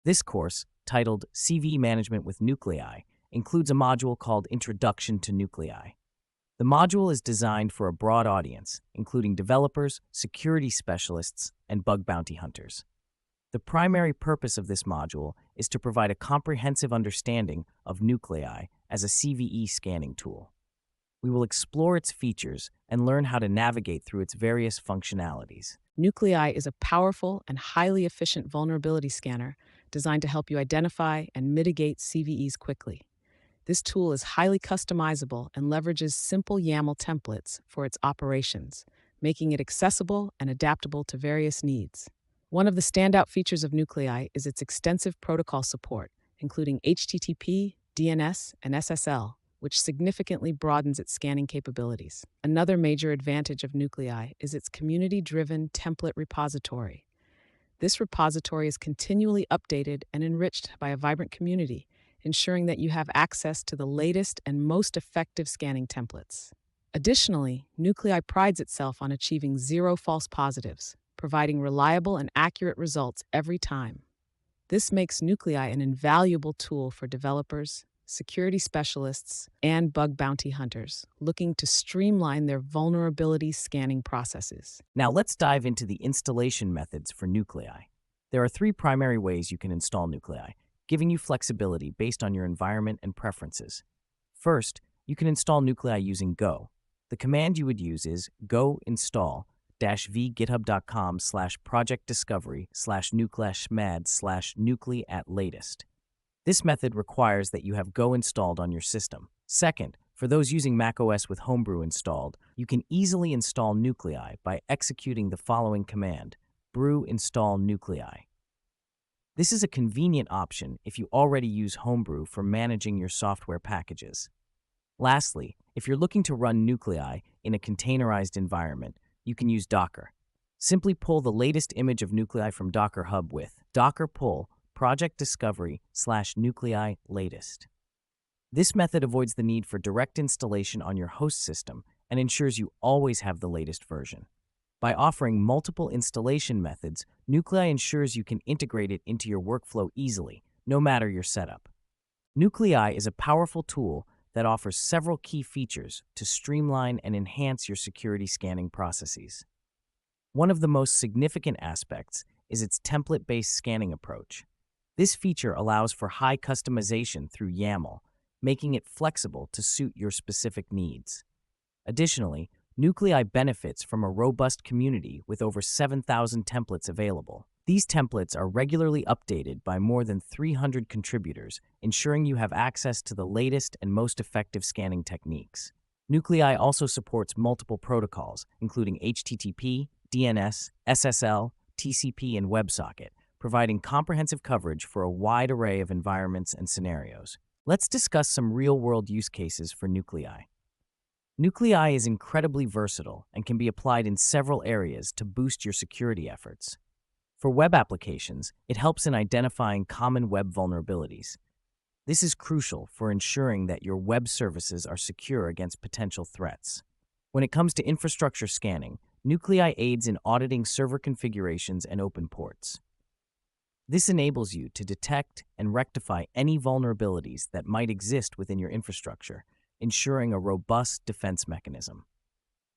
This course, titled CVE Management with Nuclei, includes a module called Introduction to Nuclei. The module is designed for a broad audience, including developers, security specialists, and bug bounty hunters. The primary purpose of this module is to provide a comprehensive understanding of Nuclei as a CVE scanning tool. We will explore its features and learn how to navigate through its various functionalities. Nuclei is a powerful and highly efficient vulnerability scanner designed to help you identify and mitigate CVEs quickly. This tool is highly customizable and leverages simple YAML templates for its operations, making it accessible and adaptable to various needs. One of the standout features of Nuclei is its extensive protocol support, including HTTP, DNS, and SSL, which significantly broadens its scanning capabilities. Another major advantage of Nuclei is its community-driven template repository. This repository is continually updated and enriched by a vibrant community, ensuring that you have access to the latest and most effective scanning templates. Additionally, Nuclei prides itself on achieving zero false positives, providing reliable and accurate results every time. This makes Nuclei an invaluable tool for developers, security specialists, and bug bounty hunters looking to streamline their vulnerability scanning processes. Now let's dive into the installation methods for Nuclei. There are three primary ways you can install Nuclei, giving you flexibility based on your environment and preferences. First, you can install Nuclei using Go. The command you would use is go install -v-github.com/project-discovery/nuclei/schmad/nuclei@latest. This method requires that you have Go installed on your system. Second, for those using macOS with Homebrew installed, you can easily install Nuclei by executing the following command: brew install Nuclei. This is a convenient option if you already use Homebrew for managing your software packages. Lastly, if you're looking to run Nuclei in a containerized environment, you can use Docker. Simply pull the latest image of Nuclei from Docker Hub with docker pull project discovery/nuclei latest. This method avoids the need for direct installation on your host system and ensures you always have the latest version. By offering multiple installation methods, Nuclei ensures you can integrate it into your workflow easily, no matter your setup. Nuclei is a powerful tool that offers several key features to streamline and enhance your security scanning processes. One of the most significant aspects is its template-based scanning approach. This feature allows for high customization through YAML, making it flexible to suit your specific needs. Additionally, Nuclei benefits from a robust community with over 7,000 templates available. These templates are regularly updated by more than 300 contributors, ensuring you have access to the latest and most effective scanning techniques. Nuclei also supports multiple protocols, including HTTP, DNS, SSL, TCP, and WebSocket, providing comprehensive coverage for a wide array of environments and scenarios. Let's discuss some real-world use cases for Nuclei. Nuclei is incredibly versatile and can be applied in several areas to boost your security efforts. For web applications, it helps in identifying common web vulnerabilities. This is crucial for ensuring that your web services are secure against potential threats. When it comes to infrastructure scanning, Nuclei aids in auditing server configurations and open ports. This enables you to detect and rectify any vulnerabilities that might exist within your infrastructure, ensuring a robust defense mechanism.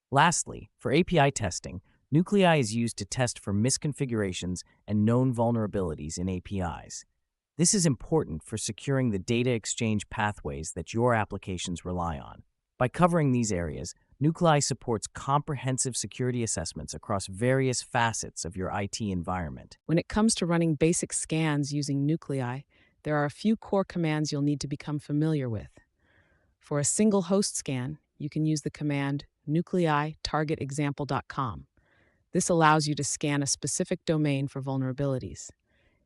Lastly, for API testing, Nuclei is used to test for misconfigurations and known vulnerabilities in APIs. This is important for securing the data exchange pathways that your applications rely on. By covering these areas, Nuclei supports comprehensive security assessments across various facets of your IT environment. When it comes to running basic scans using Nuclei, there are a few core commands you'll need to become familiar with. For a single host scan, you can use the command nuclei-target-example.com. This allows you to scan a specific domain for vulnerabilities.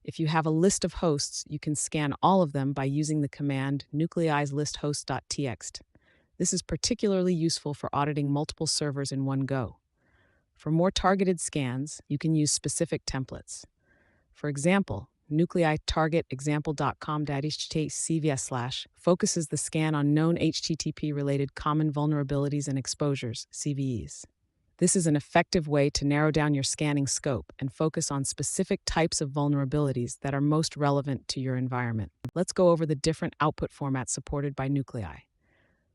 If you have a list of hosts, you can scan all of them by using the command nucleislisthosts.txt. This is particularly useful for auditing multiple servers in one go. For more targeted scans, you can use specific templates. For example, nuclei-target-example.com-cvs/ focuses the scan on known HTTP-related common vulnerabilities and exposures, CVEs. This is an effective way to narrow down your scanning scope and focus on specific types of vulnerabilities that are most relevant to your environment. Let's go over the different output formats supported by Nuclei.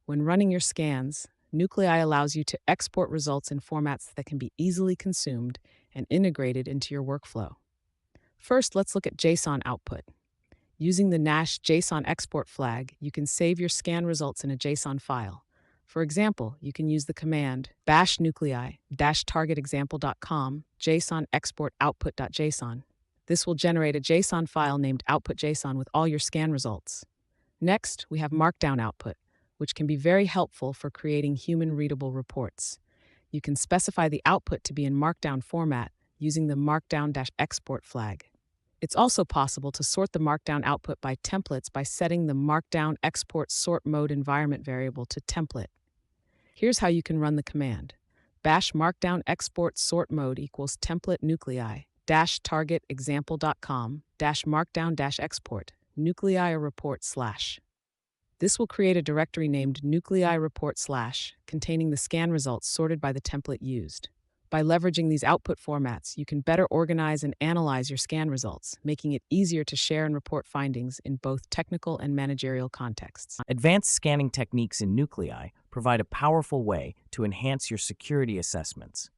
When running your scans, Nuclei allows you to export results in formats that can be easily consumed and integrated into your workflow. First, let's look at JSON output. Using the JSON export flag, you can save your scan results in a JSON file. For example, you can use the command bash nuclei-targetexample.com JSON export output.json. This will generate a JSON file named output.json with all your scan results. Next, we have Markdown output, which can be very helpful for creating human-readable reports. You can specify the output to be in Markdown format using the Markdown-export flag. It's also possible to sort the Markdown output by templates by setting the Markdown export sort mode environment variable to template. Here's how you can run the command. Bash markdown export sort mode equals template nuclei target example.com markdown export nuclei report slash. This will create a directory named nuclei report slash containing the scan results sorted by the template used. By leveraging these output formats, you can better organize and analyze your scan results, making it easier to share and report findings in both technical and managerial contexts. Advanced scanning techniques in Nuclei provide a powerful way to enhance your security assessments.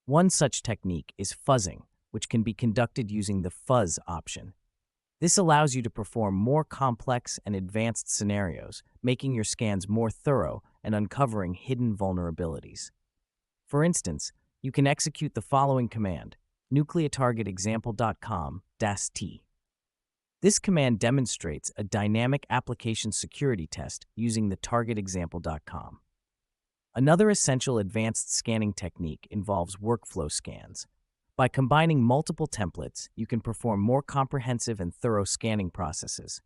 One such technique is fuzzing, which can be conducted using the fuzz option. This allows you to perform more complex and advanced scenarios, making your scans more thorough and uncovering hidden vulnerabilities. For instance, you can execute the following command, nucleitargetexample.com-t. This command demonstrates a dynamic application security test using the targetexample.com. Another essential advanced scanning technique involves workflow scans. By combining multiple templates, you can perform more comprehensive and thorough scanning processes.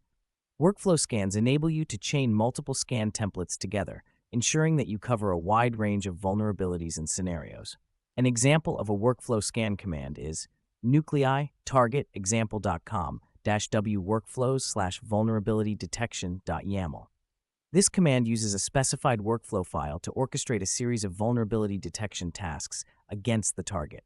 Workflow scans enable you to chain multiple scan templates together, ensuring that you cover a wide range of vulnerabilities and scenarios. An example of a workflow scan command is nuclei-target-example.com-w workflows/vulnerability-detection.yaml. This command uses a specified workflow file to orchestrate a series of vulnerability detection tasks against the target.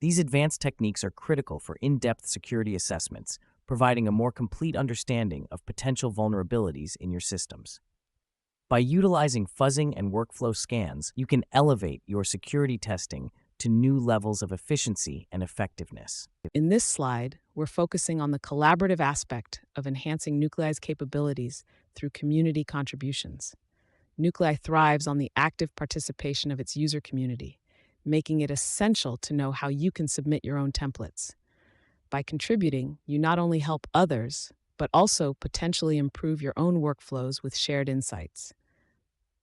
These advanced techniques are critical for in-depth security assessments, providing a more complete understanding of potential vulnerabilities in your systems. By utilizing fuzzing and workflow scans, you can elevate your security testing to new levels of efficiency and effectiveness. In this slide, we're focusing on the collaborative aspect of enhancing Nuclei's capabilities through community contributions. Nuclei thrives on the active participation of its user community, making it essential to know how you can submit your own templates. By contributing, you not only help others, but also potentially improve your own workflows with shared insights.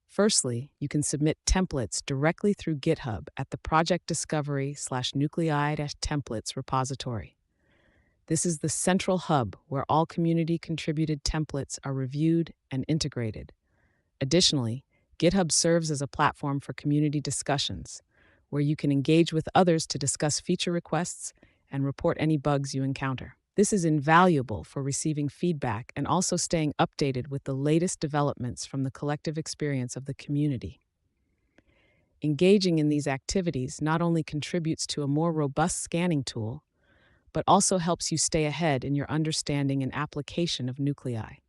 Firstly, you can submit templates directly through GitHub at the Project Discovery/Nuclei-templates repository. This is the central hub where all community-contributed templates are reviewed and integrated. Additionally, GitHub serves as a platform for community discussions, where you can engage with others to discuss feature requests and report any bugs you encounter. This is invaluable for receiving feedback and also staying updated with the latest developments from the collective experience of the community. Engaging in these activities not only contributes to a more robust scanning tool, but also helps you stay ahead in your understanding and application of Nuclei.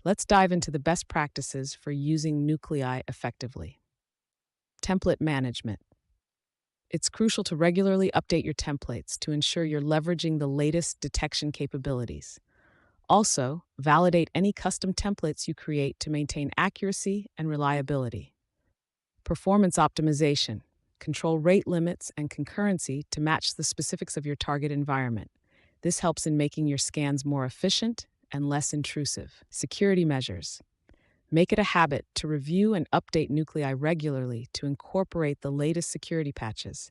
Let's dive into the best practices for using Nuclei effectively. Template management. It's crucial to regularly update your templates to ensure you're leveraging the latest detection capabilities. Also, validate any custom templates you create to maintain accuracy and reliability. Performance optimization. Control rate limits and concurrency to match the specifics of your target environment. This helps in making your scans more efficient and less intrusive. Security measures. Make it a habit to review and update Nuclei regularly to incorporate the latest security patches.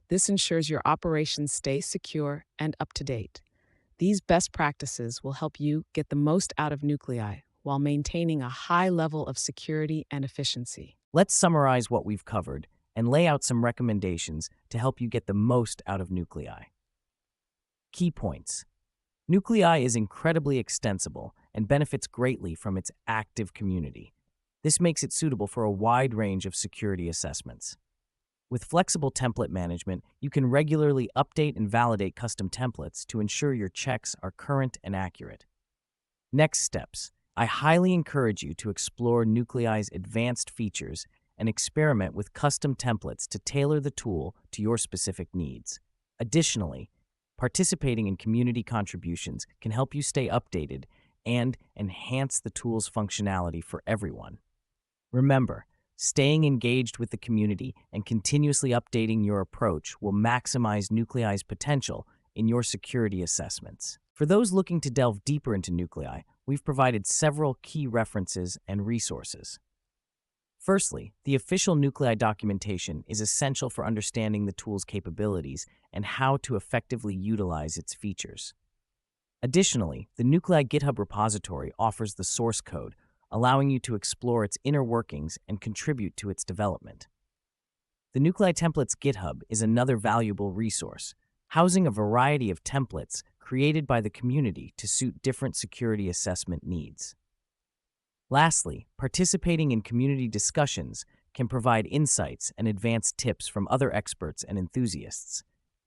This ensures your operations stay secure and up to date. These best practices will help you get the most out of Nuclei while maintaining a high level of security and efficiency. Let's summarize what we've covered and lay out some recommendations to help you get the most out of Nuclei. Key points. Nuclei is incredibly extensible and benefits greatly from its active community. This makes it suitable for a wide range of security assessments. With flexible template management, you can regularly update and validate custom templates to ensure your checks are current and accurate. Next steps. I highly encourage you to explore Nuclei's advanced features and experiment with custom templates to tailor the tool to your specific needs. Additionally, participating in community contributions can help you stay updated and enhance the tool's functionality for everyone. Remember, staying engaged with the community and continuously updating your approach will maximize Nuclei's potential in your security assessments. For those looking to delve deeper into Nuclei, we've provided several key references and resources. Firstly, the official Nuclei documentation is essential for understanding the tool's capabilities and how to effectively utilize its features. Additionally, the Nuclei GitHub repository offers the source code, allowing you to explore its inner workings and contribute to its development. The Nuclei Templates GitHub is another valuable resource, housing a variety of templates created by the community to suit different security assessment needs. Lastly, participating in community discussions can provide insights and advanced tips from other experts and enthusiasts.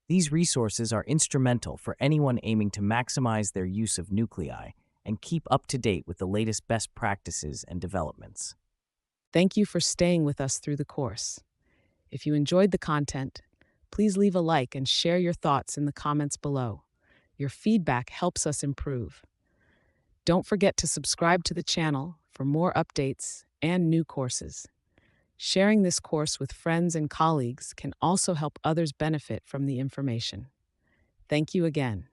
These resources are instrumental for anyone aiming to maximize their use of Nuclei and keep up to date with the latest best practices and developments. Thank you for staying with us through the course. If you enjoyed the content, please leave a like and share your thoughts in the comments below. Your feedback helps us improve. Don't forget to subscribe to the channel for more updates and new courses. Sharing this course with friends and colleagues can also help others benefit from the information. Thank you again.